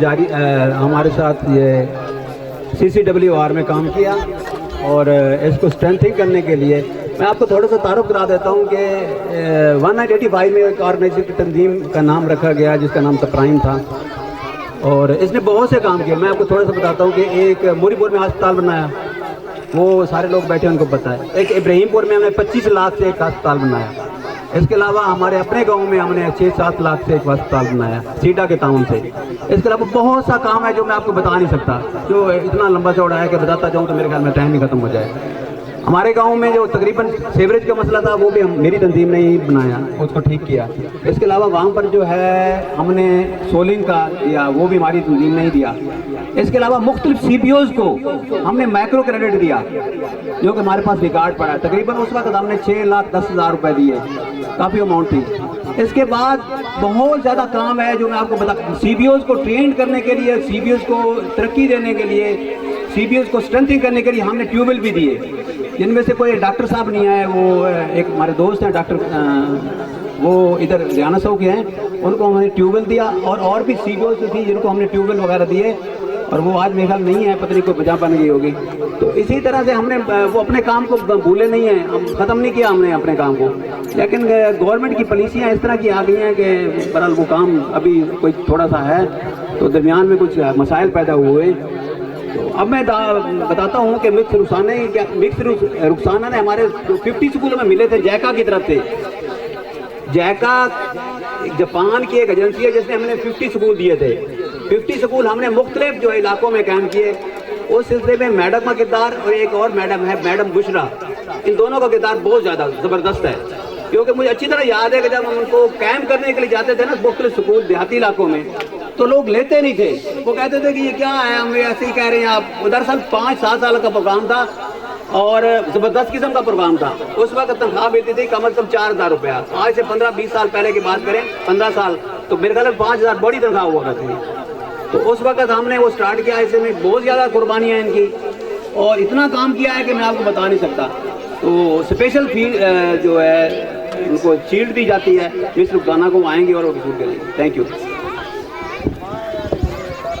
جاری ہمارے ساتھ یہ CCWR میں کام کیا اور اس کو اسٹرینتھنگ کرنے کے لیے میں آپ کو تھوڑا سا تعارف کرا دیتا ہوں کہ 1985 میں ایک آرگنائزیشن کی تنظیم کا نام رکھا گیا جس کا نام سپرائم تھا اور اس نے بہت سے کام کیے. میں آپ کو تھوڑا سا بتاتا ہوں کہ ایک موری پور میں ہسپتال بنایا, وہ سارے لوگ بیٹھے ان کو پتہ ہے. ایک ابراہیم پور میں ہم نے 25 لاکھ سے ایک ہسپتال بنایا. اس کے علاوہ ہمارے اپنے گاؤں میں ہم نے 6-7 لاکھ سے ایک ہسپتال بنایا سیڈا کے تعاون سے. اس کے علاوہ بہت سا کام ہے جو میں آپ کو بتا نہیں سکتا, جو اتنا لمبا چوڑا ہے کہ بتاتا جاؤں تو میرے خیال میں ٹائم ہی ختم ہو جائے. ہمارے گاؤں میں جو تقریباً سیوریج کا مسئلہ تھا وہ بھی میری تنظیم نے ہی بنایا, اس کو ٹھیک کیا. اس کے علاوہ وہاں پر جو ہے ہم نے سولنگ کا دیا, وہ بھی ہماری تنظیم نے ہی دیا. اس کے علاوہ مختلف CPOs کو ہم نے مائکرو کریڈٹ دیا جو کہ ہمارے پاس ریکارڈ پڑا ہے. تقریباً اس وقت ہم نے 6,10,000 روپے دیے, کافی اماؤنٹ تھی. اس کے بعد بہت زیادہ کام ہے جو میں آپ کو بتا, CPOs کو ٹرین کرنے کے لیے, CPOs کو ترقی دینے کے لیے, CPOs کو اسٹرینتھنگ کرنے کے لیے ہم نے ٹیوبویل بھی دیے. جن میں سے کوئی ڈاکٹر صاحب نہیں آئے, وہ ایک ہمارے دوست ہیں ڈاکٹر, وہ ادھر ریانہ صاحب کے ہیں, ان کو ہم نے ٹیوبویل دیا. اور بھی CPOs تھی جن کو ہم نے ٹیوبویل وغیرہ دیے اور وہ آج میرے خیال نہیں ہے, پتہ نہیں کوئی بجا بن گئی ہوگی. تو اسی طرح سے ہم نے وہ اپنے کام کو بھولے نہیں ہیں, ہم ختم نہیں کیا ہم نے اپنے کام کو. لیکن گورنمنٹ کی پالیسیاں اس طرح کی آ گئی ہیں کہ بہرحال وہ کام ابھی کوئی تھوڑا سا ہے, تو درمیان میں کچھ مسائل پیدا ہوئے. تو اب میں بتاتا ہوں کہ مکس رخسانہ نے ہمارے 50 سکولوں میں ملے تھے جیکا کی طرف سے. جیکا جاپان کی ایک ایجنسی ہے جس نے ہم نے 50 سکول دیے تھے. 50 سکول ہم نے مختلف جو علاقوں میں قائم کیے. اس سلسلے میں میڈم کا کردار اور ایک اور میڈم ہے میڈم بشرا, ان دونوں کا کردار بہت زیادہ زبردست ہے. کیونکہ مجھے اچھی طرح یاد ہے کہ جب ہم ان کو قائم کرنے کے لیے جاتے تھے نا مختلف سکول دیہاتی علاقوں میں, تو لوگ لیتے نہیں تھے. وہ کہتے تھے کہ یہ کیا ہے, ہم ایسے ہی کہہ رہے ہیں آپ. دراصل 5-7 سال کا پروگرام تھا اور زبردست قسم کا پروگرام تھا. اس وقت تنخواہ ملتی تھی کم از کم 4,000 روپیہ. آج سے 15-20 سال پہلے کی بات کریں, 15 سال, تو میرے خیال میں 5,000 بڑی تنخواہ ہوا کرتی تھی. تو اس وقت ہم نے وہ سٹارٹ کیا, اسے میں بہت زیادہ قربانیاں ہیں ان کی, اور اتنا کام کیا ہے کہ میں آپ کو بتا نہیں سکتا. تو اسپیشل جو ہے ان کو شیلڈ دی جاتی ہے, مس رخسانہ کو آئیں گے اور وہ وصول کریں گے. Thank you.